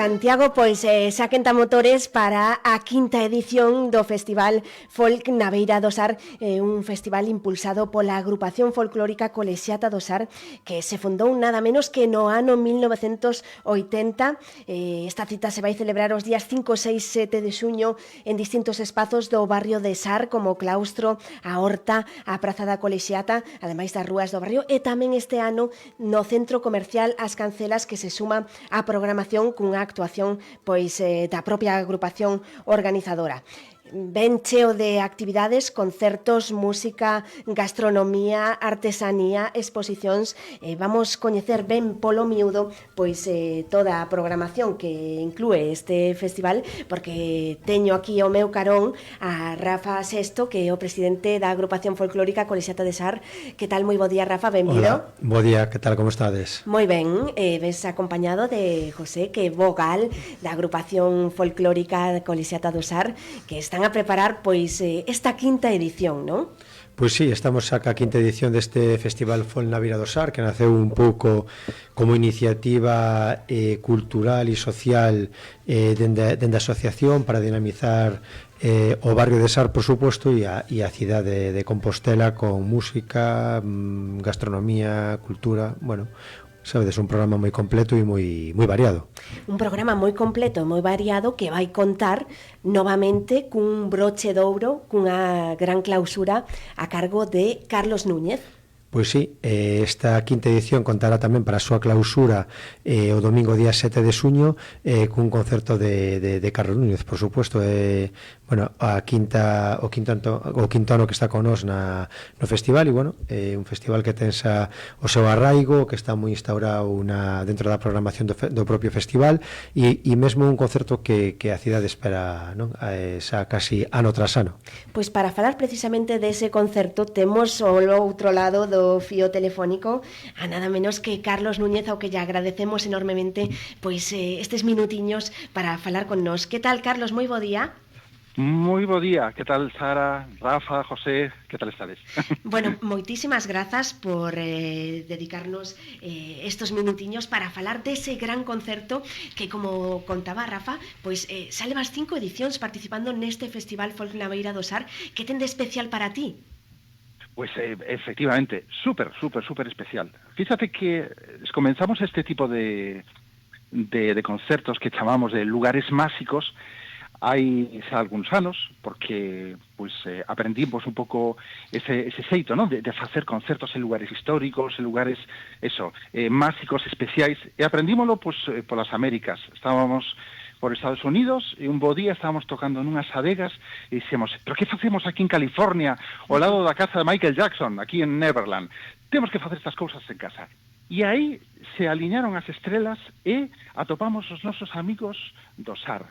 Santiago, pois xa quenta motores para a quinta edición do Festival Folk na Beira do Sar, un festival impulsado pola agrupación folclórica Colexiata do Sar, que se fundou nada menos que no ano 1980. Esta cita se vai celebrar os días 5, 6, 7 de xuño en distintos espazos do barrio de Sar, como o Claustro, a Horta, a Praza da Colexiata, ademais das rúas do barrio, e tamén este ano no Centro Comercial As Cancelas, que se suma á programación cunha actuación pois da propia agrupación organizadora. Ben cheo de actividades, concertos, música, gastronomía, artesanía, exposicións. Vamos coñecer ben polo miúdo pois toda a programación que inclúe este festival, porque teño aquí ao meu carón a Rafa Sesto, que é o presidente da agrupación folclórica Colexiata de Sar. Que tal? Moi bo día, Rafa, benvido. Hola, bo día, que tal, como estades? Moi ben, ves acompañado de José, que é vogal da agrupación folclórica Colexiata do Sar, que están a preparar pois esta quinta edición, non? Pois sí, estamos a quinta edición deste Festival Folk na Beira do Sar, que naceu un pouco como iniciativa cultural e social dende a asociación para dinamizar o barrio de Sar, por suposto, e a cidade de Compostela, con música, gastronomía, cultura, bueno, sabedes, un programa moi completo e moi variado. Un programa moi completo e moi variado que vai contar novamente cun broche de ouro, cunha gran clausura a cargo de Carlos Núñez. Pois sí, esta quinta edición contará tamén para a súa clausura o domingo día 7 de xuño cun concerto de Carlos Núñez, por suposto. Bueno, o quinto ano que está con nós no festival, e bueno, un festival que ten o seu arraigo, que está moi instaurado dentro da programación do propio festival, e mesmo un concerto que a cidade espera, non? Xa casi ano tras ano. Pois para falar precisamente dese concerto temos ao outro lado do fío telefónico a nada menos que Carlos Núñez, ao que lle agradecemos enormemente pois estes minutiños para falar con nós. Que tal, Carlos? Moi bo día. Moi bo día, que tal, Sara, Rafa, José, que tal estades? Bueno, moitísimas grazas por dedicarnos estos minutiños para falar dese gran concerto que, como contaba Rafa, pois xa levas 5 edicións participando neste Festival Folk na Beira do Sar. Que ten de especial para ti? Pues efectivamente, súper especial. Fíjate que comenzamos este tipo de concertos que chamamos de lugares máxicos hai xa algúns anos, porque pues aprendimos un pouco ese xeito, ¿no? de facer concertos en lugares históricos, en lugares máxicos, especiais, e aprendímoslo pues, polas Américas. Estábamos por Estados Unidos e un bo día estábamos tocando nunhas adegas e dixemos, pero que facemos aquí en California, ao lado da casa de Michael Jackson, aquí en Neverland? Temos que facer estas cousas en casa. E aí se aliñaron as estrelas e atopamos os nosos amigos do Sar.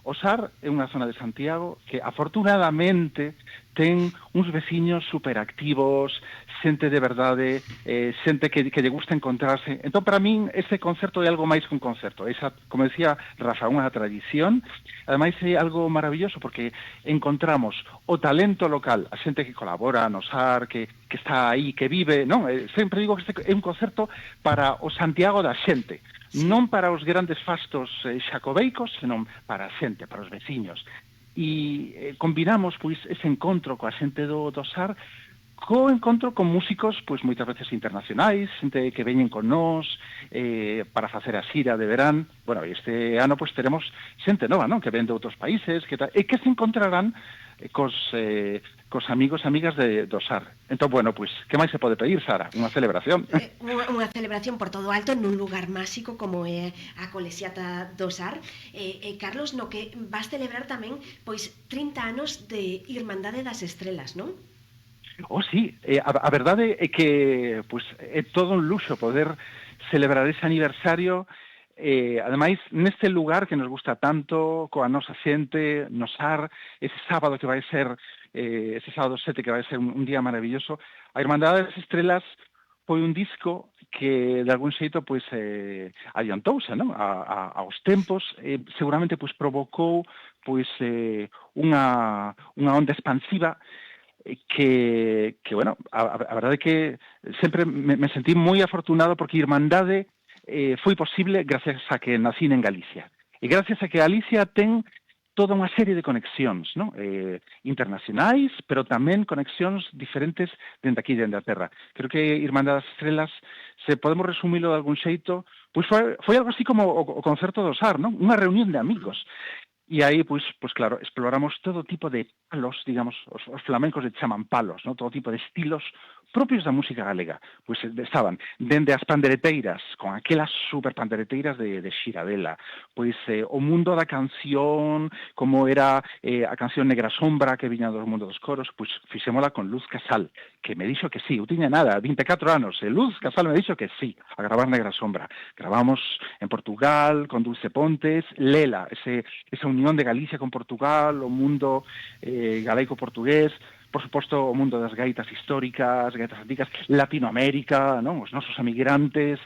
O Sar é unha zona de Santiago que afortunadamente ten uns veciños superactivos, xente de verdade, xente que lle gusta encontrarse. Entón, para min, este concerto é algo máis que un concerto. Esa, como decía Rafa, unha tradición. Ademais, é algo maravilloso porque encontramos o talento local, a xente que colabora no Sar, que está aí, que vive, non? Sempre digo que este é un concerto para o Santiago da xente. Non para os grandes fastos xacobeicos, senón para a xente, para os veciños. E combinamos pois ese encontro coa xente do Sar co encontro con músicos pois moitas veces internacionais, xente que veñen con nós para facer a xira de verán. Bueno, este ano pois teremos xente nova, non? Que ven de outros países, e que se encontrarán cos amigos e amigas do Sar. Entón, bueno, pois, que máis se pode pedir, Sara? Unha celebración. Unha celebración por todo alto nun lugar máxico como é a Colexiata do Sar. Carlos, no que vas celebrar tamén pois 30 anos de Irmandade das Estrelas, non? Oh, sí, a verdade é que pois, é todo un luxo poder celebrar ese aniversario, ademais, neste lugar que nos gusta tanto, coa nosa xente, no Sar, ese sábado que vai ser, ese sábado 7 que vai ser un día maravilloso. A Irmandade das Estrelas foi un disco que de algún xeito pois adiantouse, non? Aos tempos, seguramente pois provocou pois unha onda expansiva que bueno, a verdade é que sempre me sentí moi afortunado porque Irmandade foi posible gracias a que nacín en Galicia. E gracias a que Galicia ten toda unha serie de conexións, non? Internacionais, pero tamén conexións diferentes dende aquí, dende a terra. Creo que Irmandade das Estrelas, se podemos resumilo de algún xeito, pois foi algo así como o concerto do SAR, non? Unha reunión de amigos. E aí, pois claro, exploramos todo tipo de palos, digamos, os flamencos le chaman palos, ¿no? Todo tipo de estilos propios da música galega. Pois estaban dende as pandereteiras, con aquelas super pandereteiras de Xirabela, pois o mundo da canción, como era a canción Negra Sombra, que viña do mundo dos coros, pois fixémola con Luz Casal, que me dixo que sí, eu tiña nada, 24 anos, e Luz Casal me dixo que sí, a gravar Negra Sombra. Gravamos en Portugal, con Dulce Pontes, Lela, esa unión de Galicia con Portugal, o mundo galaico-portugués, por suposto o mundo das gaitas históricas, gaitas antigas, Latinoamérica, non? Os nosos emigrantes,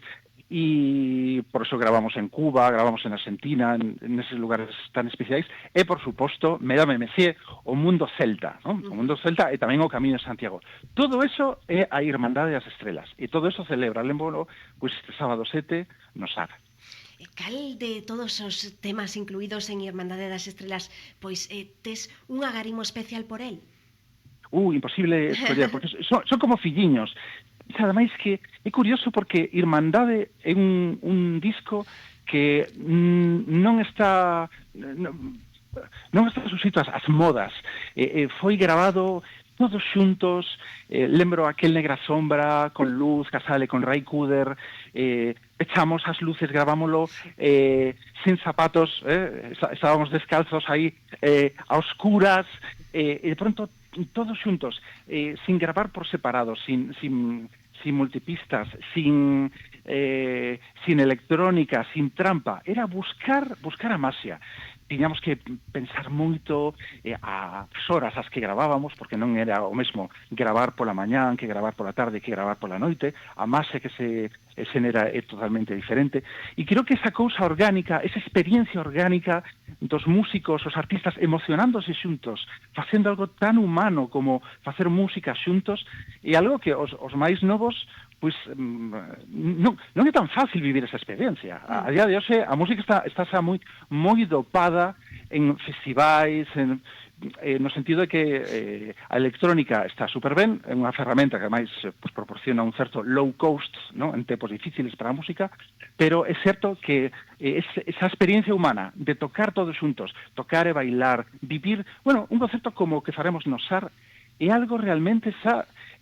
e por eso gravamos en Cuba, gravamos en Argentina, en esos lugares tan especiais, e por suposto, Mesdames et Messieurs, o mundo celta, non? O mundo celta e tamén o Camiño de Santiago. Todo eso é a Irmandade das Estrelas, e todo eso celebra Lémbolo, pois este sábado 7 no SAR. Cal de todos os temas incluídos en Irmandade das Estrelas, pois tes un agarimo especial por el? Imposible escoller, porque son como filliños. E ademais que é curioso porque Irmandade é un disco que non está suscito ás modas. Foi grabado todos xuntos, lembro aquel Negra Sombra con Luz Casal e con Ray Cooder, echamos as luces, gravámoslo sin zapatos, estábamos descalzos aí a oscuras, e de pronto todos xuntos, sin gravar por separado, sin multipistas, sin electrónica, sin trampa. Era buscar a maxia. Tiñamos que pensar moito as horas as que gravábamos, porque non era o mesmo gravar pola mañán, que gravar pola tarde, que gravar pola noite. A maxia que se xenera é totalmente diferente. E creo que esa cousa orgánica, esa experiencia orgánica dos músicos, os artistas emocionándose xuntos, facendo algo tan humano como facer música xuntos, é algo que os máis novos pois non é tan fácil vivir esa experiencia. A día de hoxe a música está xa moi dopada en festivais, no sentido de que a electrónica está super ben, é unha ferramenta que ademais proporciona un certo low cost, ¿no? En tempos difíciles para a música, pero é certo que esa experiencia humana de tocar todos xuntos, tocar e bailar, vivir, un concerto como o que faremos no SAR, é algo realmente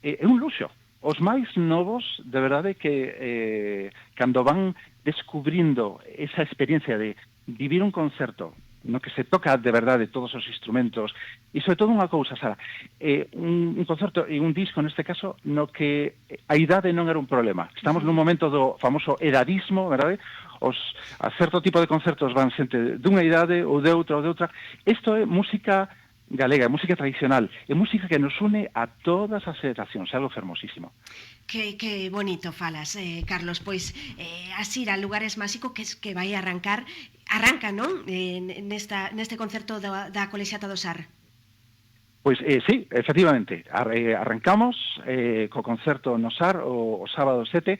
é un luxo. Os máis novos, de verdade, que cando van descubrindo esa experiencia de vivir un concerto no que se toca de verdade todos os instrumentos, e sobre todo unha cousa, Sara, un concerto e un disco neste caso no que a idade non era un problema. Estamos nun momento do famoso edadismo, verdade? A certo tipo de concertos van xente dunha idade ou de outra. Isto é música galega, é música tradicional, é música que nos une a todas as xeracións, é algo fermosísimo. Que bonito falas, Carlos, pois así a Lugares Máxicos que vai arranca, non? Neste concerto da Colexiata do SAR. Pois sí, efectivamente, arrancamos co concerto no SAR o sábado 7,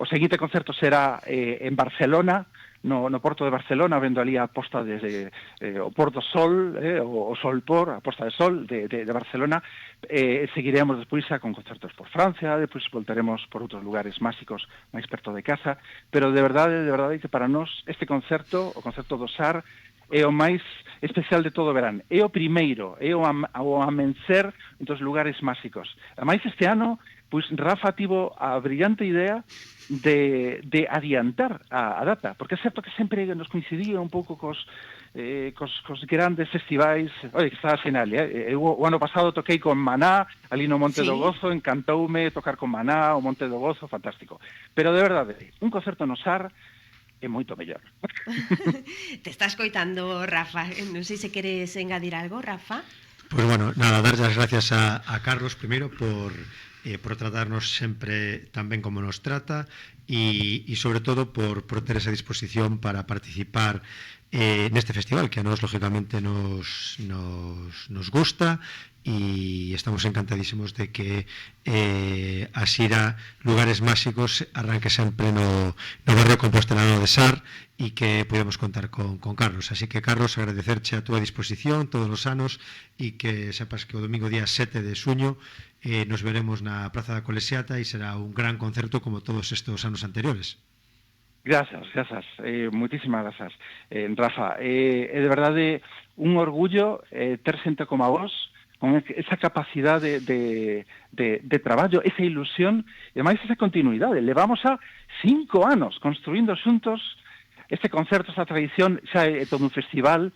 o seguinte concerto será en Barcelona, no porto de Barcelona, vendo ali a posta desde o Porto Sol, o Solpor, a posta de sol de Barcelona. Seguiremos despois con concertos por Francia, despois voltaremos por outros lugares máxicos máis perto de casa, pero de verdade que para nós este concerto, o concerto do SAR, é o máis especial de todo o verán. É o primeiro, é o amencer dos lugares máxicos. Ademais, este ano, pois Rafa tivo a brillante idea de adiantar a data, porque é certo que sempre nos coincidía un pouco cos grandes festivais. Oi, que está xenal, o ano pasado toquei con Maná, ali no Monte do Gozo, encantoume tocar con Maná, o Monte do Gozo, fantástico. Pero de verdade, un concerto no SAR é moito mellor. Te estás coitando, Rafa. Non sei se queres engadir algo, Rafa. Pues bueno, nada, dar as gracias a Carlos primeiro por tratarnos sempre tan ben como nos trata e sobre todo por ter esa disposición para participar neste festival, que a nós lógicamente nos gusta, e estamos encantadísimos de que a xira Lugares Máxicos arranque sempre no barrio compostelano de Sar, e que podemos contar con Carlos. Así que, Carlos, agradecerche a túa disposición todos os anos, e que sepas que o domingo día 7 de xuño nos veremos na Praza da Colexiata, e será un gran concerto como todos estes anos anteriores. Gracias, moitísimas grazas, Rafa. É de verdade un orgullo ter xente como a vos, con esa capacidade de traballo, esa ilusión, e máis esa continuidade. Levamos a 5 anos construindo xuntos este concerto, esta tradición, xa é todo un festival,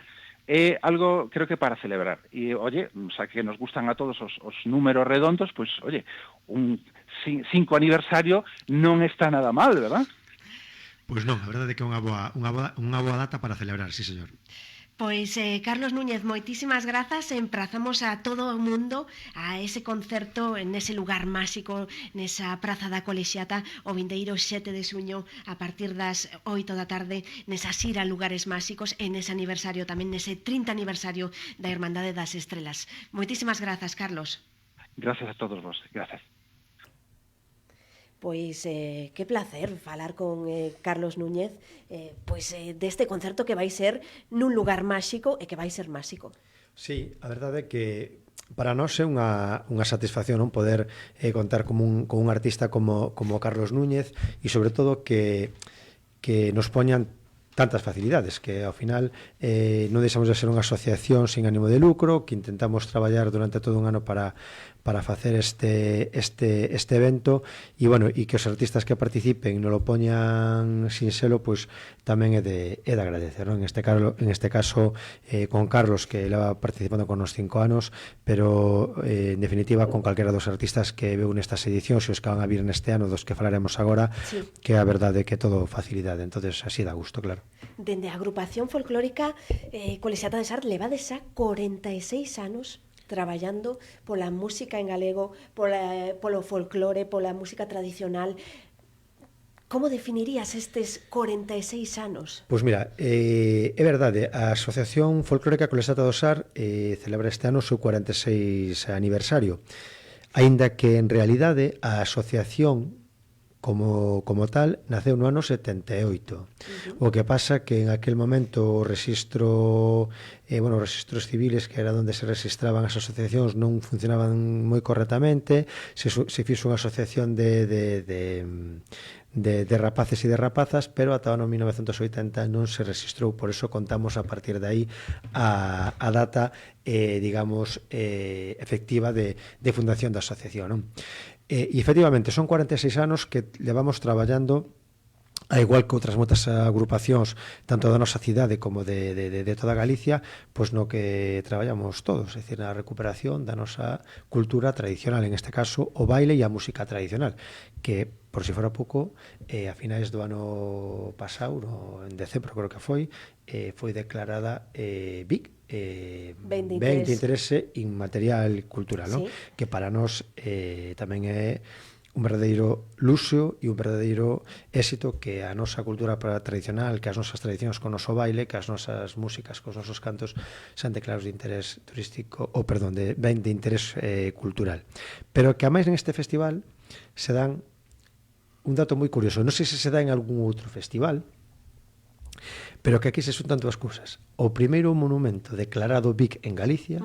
é algo, creo que para celebrar. E, oye, xa que nos gustan a todos os números redondos, pues, oye, un 5 aniversario non está nada mal, verdad? Pois non, a verdade é que é unha boa data para celebrar, sí, señor. Pois, Carlos Núñez, moitísimas grazas. Emprazamos a todo o mundo a ese concerto nese lugar máxico, nesa Praza da Colexiata, o vindeiro 7 de xuño, a partir das 8 da tarde, nesa xira Lugares Máxicos, e nese aniversario tamén, nese 30 aniversario da Irmandade das Estrelas. Moitísimas grazas, Carlos. Gracias a todos vos, gracias. Pois que placer falar con Carlos Núñez deste concerto que vai ser nun lugar máxico e que vai ser máxico. Sí, a verdade é que para nós é unha satisfacción, non, poder contar con un artista como Carlos Núñez, e sobre todo que nos poñan tantas facilidades, que ao final non deixamos de ser unha asociación sin ánimo de lucro, que intentamos traballar durante todo un ano para facer este evento, e bueno, e que os artistas que participen non lo poñan sin selo, pois tamén é de agradecer, non? En este caso con Carlos, que leva participando con nos 5 anos, pero en definitiva con calquera dos artistas que veu nestas edicións, e os que van a vir neste ano, dos que falaremos agora, sí, que a verdade é que todo facilidade, entonces así dá gusto, claro. Dende a agrupación folclórica Colexiata de Sar levades xa 46 anos traballando pola música en galego, polo folclore, pola música tradicional. Como definirías estes 46 anos? Pois mira, é verdade, a Asociación Folclórica Colexiata do Sar celebra este ano o seu 46 aniversario, aínda que en realidade a asociación como tal naceu no ano 78. O que pasa que en aquel momento o registros civiles, que era onde se registraban as asociacións, non funcionaban moi correctamente, se fixo unha asociación de rapaces e de rapazas, pero ata o ano 1980 non se registrou, por eso contamos a partir de aí a data efectiva de fundación da asociación, non? E efectivamente son 46 anos que levamos traballando, a igual que outras moitas agrupacións, tanto da nosa cidade como de toda Galicia, pois no que traballamos todos, é dicir, na recuperación da nosa cultura tradicional, en este caso o baile e a música tradicional, que, por si fora pouco, a finais do ano pasado, en decembro creo que foi declarada BIC, ben de interese inmaterial cultural, ¿no? Sí. Que para nós tamén é un verdadeiro luxo e un verdadeiro éxito que a nosa cultura tradicional, que as nosas tradicións con o noso baile, que as nosas músicas, cos nosos cantos sean declarados de interés turístico, ben de interés cultural. Pero que a máis neste festival se dan un dato moi curioso, non sei se dá en algún outro festival, pero que aquí se xuntan dúas cousas. O primeiro monumento declarado BIC en Galicia,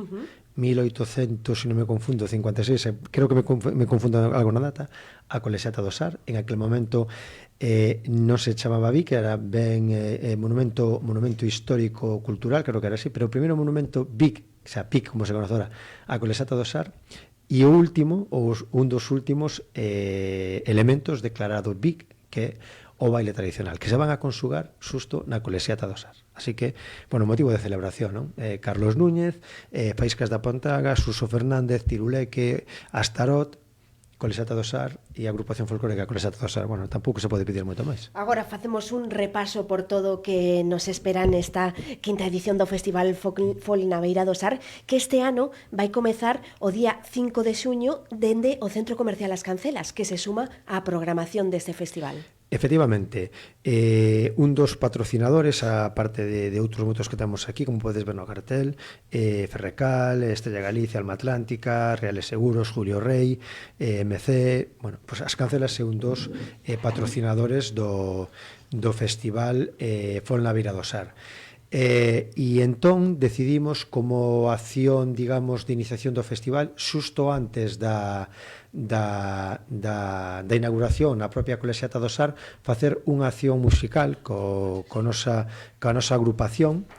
1800, se non me confundo, 56, creo que me confundo algo na data, a Colexiata do Sar. En aquel momento non se chamaba BIC, era ben monumento histórico cultural, creo que era así, pero o primeiro monumento BIC, o sea, PIC, como se conoce ahora, a Colexiata do Sar, e o último, un dos últimos elementos declarado BIC, que o baile tradicional, que se van a consugar xusto na Colexiata do Sar. Así que, bueno, motivo de celebración, non? Carlos Núñez, Faíscas da Pontaga, Suso Fernández, Tiruleque, Astarot, Colexiata do Sar e a agrupación folclórica Colexiata do Sar. Bueno, tampouco se pode pedir moito máis. Agora facemos un repaso por todo o que nos espera nesta quinta edición do Festival Folk na Beira do Sar, que este ano vai comezar o día 5 de xuño dende o Centro Comercial As Cancelas, que se suma á programación deste festival. Efectivamente, un dos patrocinadores, a parte de outros moitos que temos aquí, como podes ver no cartel, Ferrecal, Estrella Galicia, Alma Atlántica, Reales Seguros, Julio Rey, MC, bueno, pues as Cancelas é un dos patrocinadores do festival Folk Naveira do Sar. E entón decidimos como acción, digamos, de iniciación do festival, xusto antes da inauguración na propia Colexiata do Sar, facer unha acción musical coa nosa agrupación,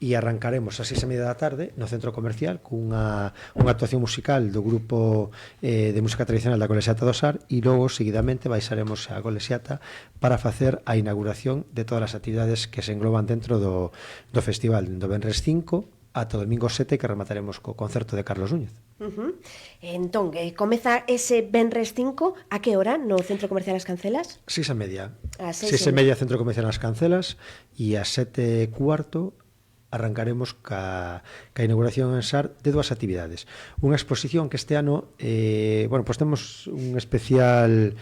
e arrancaremos ás 6:30 da tarde no centro comercial cunha actuación musical do grupo de música tradicional da Colexiata do Sar, e logo seguidamente baixaremos a Colexiata para facer a inauguración de todas as actividades que se engloban dentro do festival, do Venres 5 ata o domingo 7, que remataremos co concerto de Carlos Núñez. Entón, comeza ese Venres 5 a que hora no Centro Comercial As Cancelas? 6:30. A 6:30 Centro Comercial As Cancelas, e a 7:15 arrancaremos ca inauguración en Sar de dúas actividades. Unha exposición que este ano, bueno, pues temos un especial,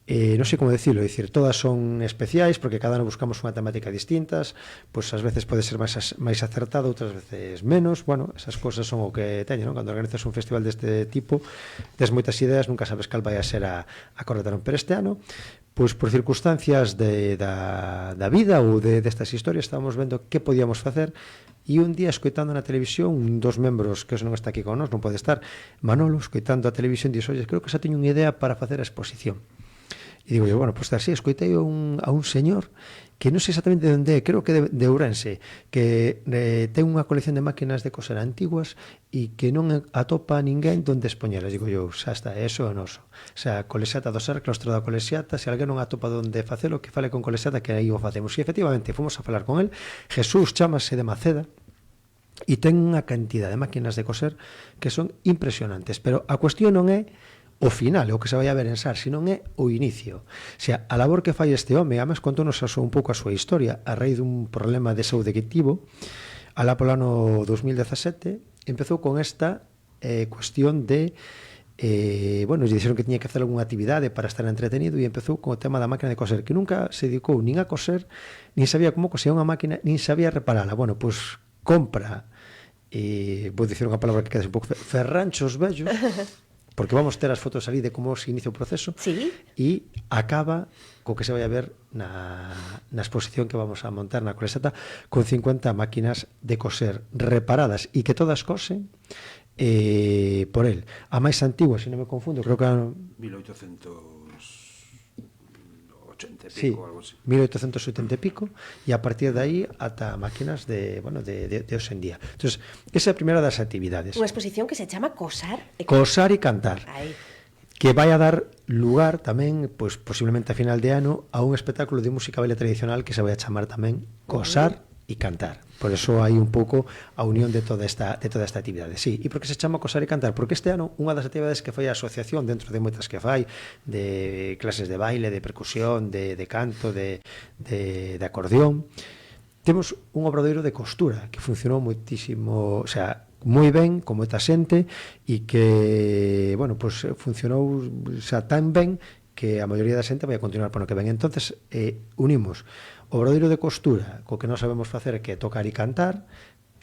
non sei como decirlo, dicir, todas son especiais porque cada ano buscamos unha temática distintas, pois ás veces pode ser máis acertado, outras veces menos. Bueno, esas cousas son o que teñen, non? Cando organizas un festival deste tipo, tes moitas ideas, nunca sabes cal vai a ser a correcta, non? Pero este ano, pois por circunstancias da vida ou destas historias, estábamos vendo que podíamos facer, e un día, escoitando na televisión, un dos membros que non está aquí con nós, non pode estar, Manolo, escoitando a televisión, dixo: "Oye, creo que xa teño unha idea para facer a exposición". E digo yo, bueno, pois así, escoitei a un señor que non sei exactamente de onde é, creo que de Ourense, que ten unha colección de máquinas de coser antiguas e que non atopa ninguén donde expoñelas. Digo yo, xa está, eso é o noso. O sea, Colexiata do Sar, claustro da Colexiata, se alguén non atopa donde facelo, que fale con Colexiata, que aí o facemos. E efectivamente, fomos a falar con el. Jesús chamase de Maceda, e ten unha cantidad de máquinas de coser que son impresionantes, pero a cuestión non é o final, o que se vai a ver en Sar, senón é o inicio. O sea, a labor que fai este home, además contónos un pouco a súa historia, a raíz dun problema de saúde que tivo, alá polo ano 2017, empezou con esta cuestión de bueno, lle dixeron que tiña que hacer algunha actividade para estar entretenido, e empezou con o tema da máquina de coser, que nunca se dedicou nin a coser, nin sabía como cosía unha máquina, nin sabía reparala. Bueno, pois compra, vou dicir unha palabra que queda un pouco, ferranchos vellos, porque vamos ter as fotos ali de como se inicia o proceso, sí, e acaba co que se vai a ver na exposición que vamos a montar na Colexiata, con 50 máquinas de coser reparadas e que todas cosen por el. A máis antigua, se non me confundo, creo que era 1880 e pico, sí, algo así. 1870 e pico, e a partir de aí ata máquinas de hoxe en día. Entonces, esa é a primeira das actividades. Unha exposición que se chama Cosar e Cantar. Ai. Que vai a dar lugar tamén, pois posiblemente a final de ano, a un espectáculo de música baile tradicional que se vai a chamar tamén Cosar e Cantar. Por eso hai un pouco a unión de toda esta actividade. Sí, e por que se chama Cosar e Cantar? Porque este ano unha das actividades que fai a asociación, dentro de moitas que fai, de clases de baile, de percusión, de canto, de acordeón, temos un obradoiro de costura que funcionou moitísimo, o sea, moi ben, con moita xente, e que, bueno, pues funcionou xa tan ben que a maioría da xente vai a continuar por no que ven. Entonces, unimos o obradoiro de costura co que non sabemos facer, que é tocar e cantar,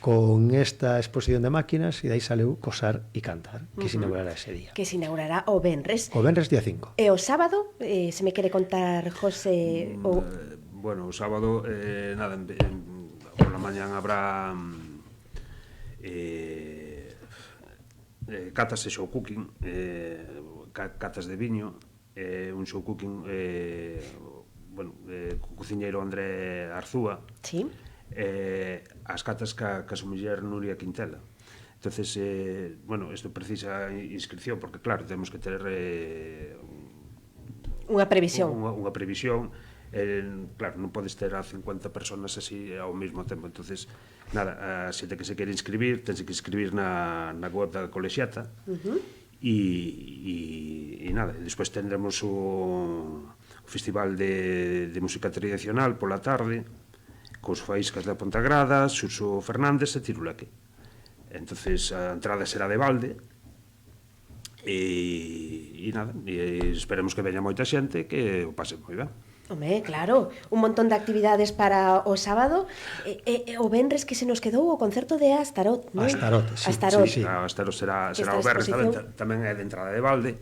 con esta exposición de máquinas, e dai saleu Cosar e Cantar, que se inaugurará ese día. Que se inaugurará o Venres. O Venres día 5. E o sábado, se me quere contar, José... Bueno, o sábado, nada, por la mañán habrá catas de show cooking, catas de viño, un show cooking, bueno, co cociñeiro André Arzúa, sí, as catas ca súa muller Nuria Quintela. Entonces, bueno, isto precisa inscripción, porque claro, temos que ter unha previsión. Unha previsión. Claro, non podes ter a 50 personas así ao mesmo tempo. Entonces, nada, a xente que se quere inscribir, tense que inscribir na web da Colexiata, e nada, despois tendremos o Festival de Música Tradicional pola tarde, cos Faíscas da Pontagrada, Suso Fernández e Tiruleque. Entonces, a entrada será de balde, e nada, e esperemos que veña moita xente, que o pase moi ben. Home, claro, un montón de actividades para o sábado o venres que se nos quedou o concerto de Astarot, non? Astarot, sí. Astarot. Sí, sí. Astarot será Esta o Berres exposición. tamén é de entrada de balde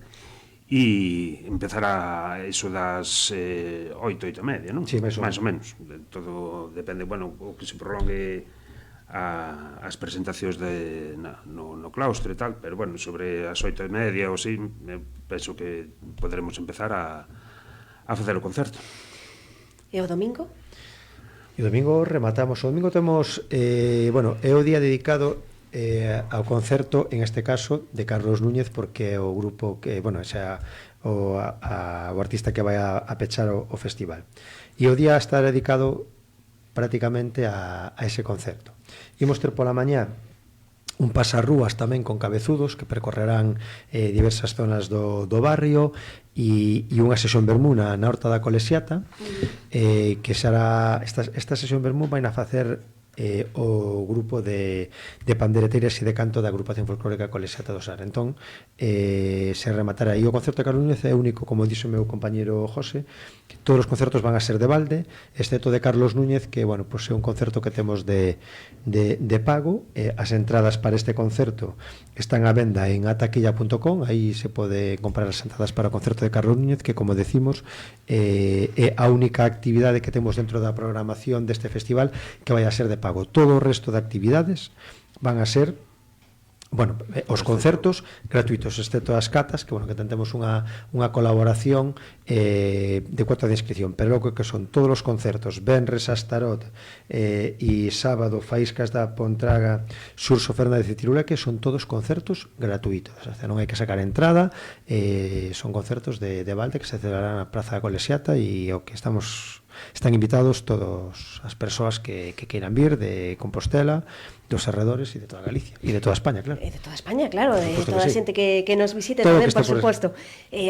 e empezará iso das 8:30, non? Sí, máis ou menos. Todo depende, bueno, o que se prolongue as presentacións no claustro e tal, pero bueno, sobre as 8:30 ou así, penso que poderemos empezar a facer o concerto. E o domingo? E o domingo rematamos. O domingo temos, bueno, é o día dedicado ao concerto, en este caso, de Carlos Núñez, porque é o grupo que, bueno, xa o artista que vai a pechar o festival. E o día está dedicado prácticamente a ese concerto. Imos ter pola mañá un pasarrúas tamén con cabezudos que percorrerán diversas zonas do barrio e unha sesión vermú na Horta da Colexiata, que será esta sesión vermú vai a facer o grupo de pandereteiras e de canto da agrupación folclórica Colexiata do Sar. Entón, se rematará aí. O concerto de Carlos Núñez é único, como dixo o meu compañero José, que todos os concertos van a ser de balde, excepto de Carlos Núñez, que, bueno, pues é un concerto que temos de pago. As entradas para este concerto están á venda en ataquilla.com, aí se pode comprar as entradas para o concerto de Carlos Núñez, que, como decimos, é a única actividade que temos dentro da programación deste festival que vai a ser de pago. Todo o resto de actividades van a ser, bueno, os concertos gratuitos, excepto as catas, que, bueno, que tentemos unha colaboración de cuota de inscripción, pero logo que son todos os concertos, venres Astarot e sábado Faíscas da Pontraga, Surso Fernández e Tiruleque, son todos concertos gratuitos, o sea, non hai que sacar entrada, son concertos de balde que se celebrarán na Praza da Colexiata, e o que están invitados todas as persoas que queiran vir de Compostela, dos arredores e de toda Galicia e de toda España, claro. E de toda España, claro, de toda a xente que nos visite todo tamén, por suposto.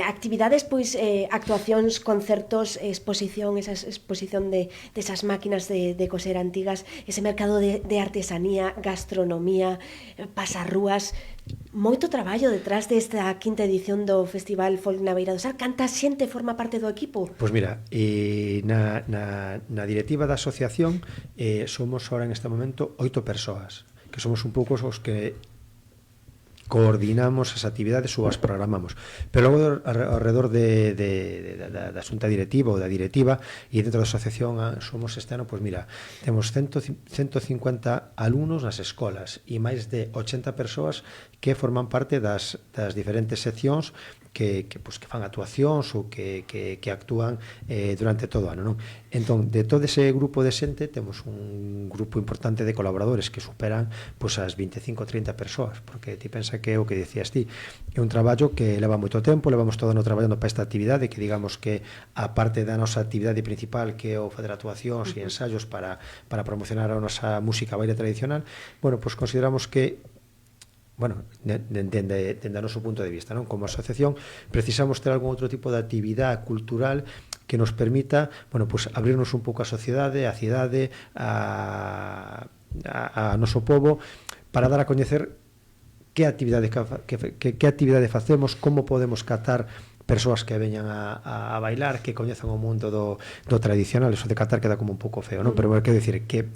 Actividades, Pois, actuacións, concertos, exposición, esa exposición de esas máquinas de coser antigas, ese mercado de artesanía, gastronomía, pasarrúas, moito traballo detrás desta quinta edición do Festival Folk Naveira do Sar. Canta xente forma parte do equipo? Pois mira, na directiva da asociación somos ahora en este momento 8 persoas, que somos un pouco os que coordinamos as actividades ou as programamos, pero logo alrededor da xunta directiva ou da directiva e dentro da asociación somos este ano, pois mira, temos 150 alumnos nas escolas e máis de 80 persoas que forman parte das diferentes seccións que fan actuacións ou que actúan durante todo o ano, non? Entón, de todo ese grupo de xente temos un grupo importante de colaboradores que superan pois as 25-30 persoas, porque ti pensa que é o que decías ti, é un traballo que leva moito tempo, levamos todo o ano traballando para esta actividade, que digamos que a parte da nosa actividade principal, que é o facer actuacións e ensaios para promocionar a nosa música baile tradicional, bueno, pois consideramos que, bueno, dende o noso punto de vista, non? Como asociación precisamos ter algún outro tipo de actividade cultural que nos permita, bueno, pues abrirnos un pouco á sociedade, á cidade, a noso pobo, para dar a coñecer que actividade facemos, como podemos catar persoas que veñan a bailar, que coñezan o mundo do tradicional. Eso de catar queda como un pouco feo, non? Pero quero dicir que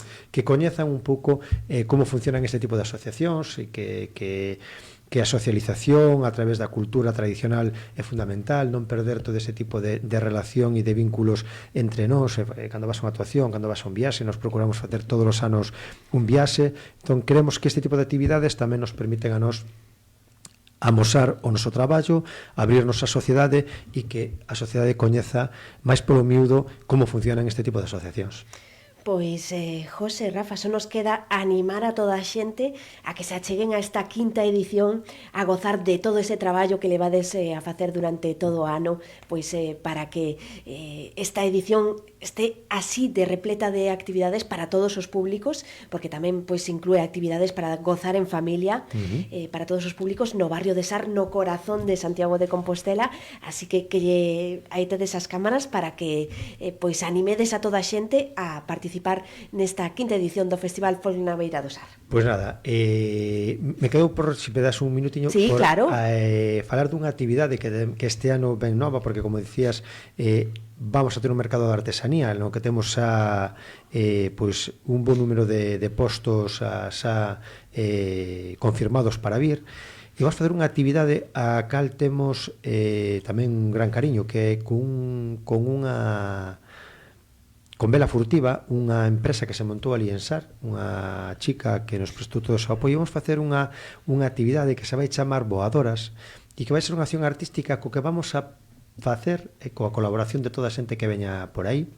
coñezan un pouco como funcionan este tipo de asociacións e que a socialización a través da cultura tradicional é fundamental, non perder todo ese tipo de relación e de vínculos entre nós. Cando vas a unha actuación, cando vas a un viaxe, nos procuramos facer todos os anos un viaxe. Entón, creemos que este tipo de actividades tamén nos permiten a nós amosar o noso traballo, abrirnos á sociedade e que a sociedade coñeza máis polo miúdo como funcionan este tipo de asociacións. Pois, José, Rafa, só nos queda animar a toda a xente a que se acheguen a esta quinta edición, a gozar de todo ese traballo que levades a facer durante todo o ano, pois para que esta edición este así de repleta de actividades para todos os públicos, porque tamén pois inclúe actividades para gozar en familia, para todos os públicos no barrio de Sar, no corazón de Santiago de Compostela, así que aí tedes as cámaras para que pois animedes a toda a xente a participar participar nesta quinta edición do Festival Folk Naveira do Sar? Pois nada, me quedo por, se me das un minutiño, sí, por claro. Falar dunha actividade que este ano ben nova, porque como dicías, vamos a ter un mercado de artesanía no que temos pois un bon número de postos confirmados para vir, e vamos facer unha actividade a cal temos tamén un gran cariño, que é con Vela Furtiva, unha empresa que se montou ali en Sar, unha chica que nos prestou todo o seu apoio. Vamos facer unha actividade que se vai chamar Voadoras, e que vai ser unha acción artística co que vamos a facer coa colaboración de toda a xente que veña por aí,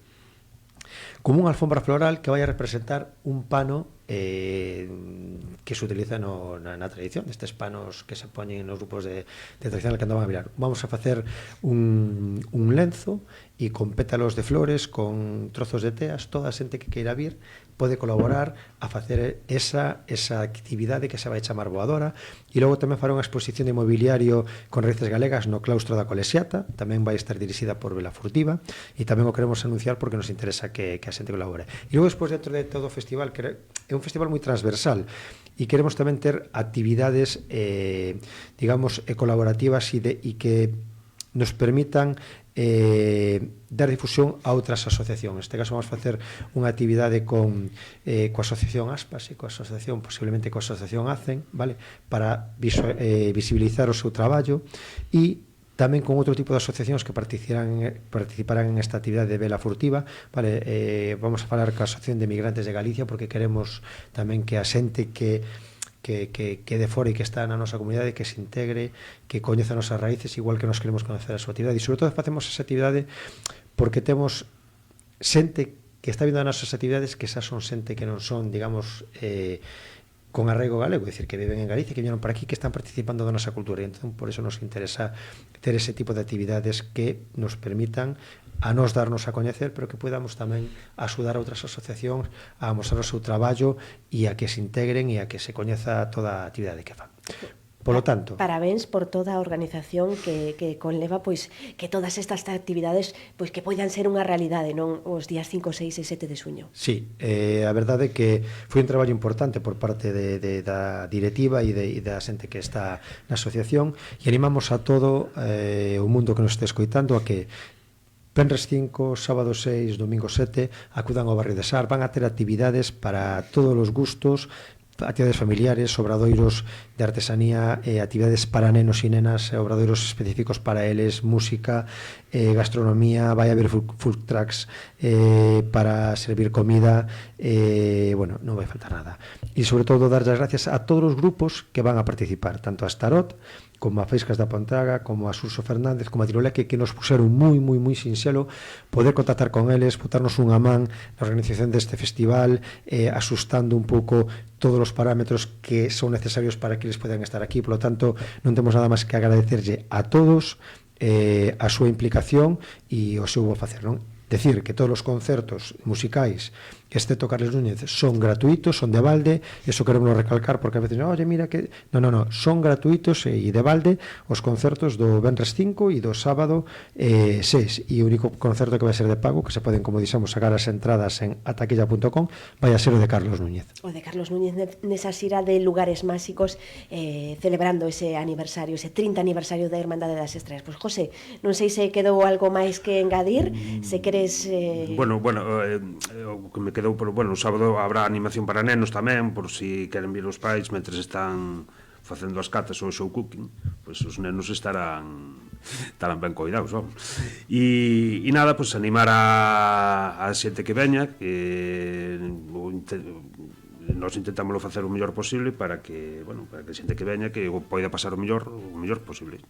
como unha alfombra floral que vai a representar un pano que se utiliza na tradición, destes panos que se poñen nos grupos de tradicional que andaban a mirar. Vamos a facer un lenzo e con pétalos de flores, con trozos de teas, toda a xente que queira vir pode colaborar a facer esa actividade que se vai chamar Voadora. E logo tamén fará unha exposición de mobiliario con raíces galegas no claustro da Colexiata, tamén vai estar dirixida por Vela Furtiva, e tamén o queremos anunciar porque nos interesa que a xente colabore. E logo despois, dentro de todo o festival, que é un festival moi transversal, e queremos tamén ter actividades digamos colaborativas e que nos permitan dar difusión a outras asociacións. Neste caso vamos facer unha actividade coa asociación Aspas e coa asociación, posiblemente coa asociación ACEN, vale, para visibilizar o seu traballo, e tamén con outro tipo de asociacións que participarán en esta actividade de Vela Furtiva, vale. Vamos a falar coa Asociación de Migrantes de Galicia, porque queremos tamén que a xente que de fora e que está na nosa comunidade, que se integre, que coñeza as nosas raíces, igual que nos queremos coñecer a súa actividade. E sobre todo facemos esa actividade porque temos xente que está vindo as nosas actividades que xa son xente que non son, digamos, con arraigo galego, é dicir, que viven en Galicia, que viñeron por aquí, que están participando da nosa cultura, e entón por eso nos interesa ter ese tipo de actividades que nos permitan a nos darnos a coñecer, pero que podamos tamén axudar a outras asociacións a mostrar o seu traballo e a que se integren e a que se coñeza toda a actividade que fan. Polo tanto, parabéns por toda a organización que conleva pois que todas estas actividades pois que poidan ser unha realidade, non os días 5, 6 e 7 de xuño. Sí, a verdade é que foi un traballo importante por parte da directiva e da xente que está na asociación, e animamos a todo o mundo que nos este escoitando a que Venres 5, sábado 6, domingo 7 acudan ao barrio de Sar. Van a ter actividades para todos os gustos, actividades familiares, obradoiros de artesanía, actividades para nenos e nenas, obradoiros específicos para eles, música, gastronomía, vai haber food trucks para servir comida, bueno, non vai faltar nada. E sobre todo dar as gracias a todos os grupos que van a participar, tanto a Starot como a Faíscas da Pontaga, como a Surso Fernández, como a Tiroleque, que nos puseron moi sinxelo poder contactar con eles, botarnos unha man na organización deste festival, asustando un pouco todos os parámetros que son necesarios para que eles podan estar aquí. Por lo tanto, non temos nada máis que agradecerlle a todos a súa implicación e o seu bo facer, non? Decir que todos os concertos musicais, excepto Carles Núñez, son gratuitos, son de balde. Eso queremos recalcar porque a veces, oye, mira que... No, son gratuitos e de balde os concertos do Venres 5 e do sábado 6. E o único concerto que vai ser de pago, que se poden, como dixemos, sacar as entradas en ataquilla.com, vai a ser o de Carlos Núñez. O de Carlos Núñez nesa xira de lugares máxicos, celebrando ese aniversario, ese 30 aniversario da Irmandade das Estrellas. Pois, José, non sei se quedou algo máis que engadir, se queres... Bueno, o que me quedou, o sábado habrá animación para nenos tamén, por si queren vir os pais mentres están facendo as catas ou o show cooking, pois os nenos estarán ben coidados, vamos. E nada, pois animar a xente que veña, que nós intentámoslo facer o mellor posible para que, para que a xente que veña que poida pasar o mellor posible.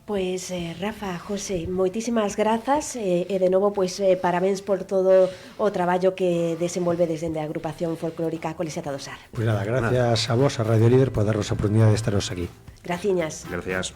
Pois, Rafa, José, moitísimas grazas e de novo, pois, parabéns por todo o traballo que desenvolvedes dende a agrupación folclórica Colexiata do Sar. Pois nada, gracias a vos, a Radio Líder, por darnos a oportunidade de estaros aquí. Graciñas. Gracias.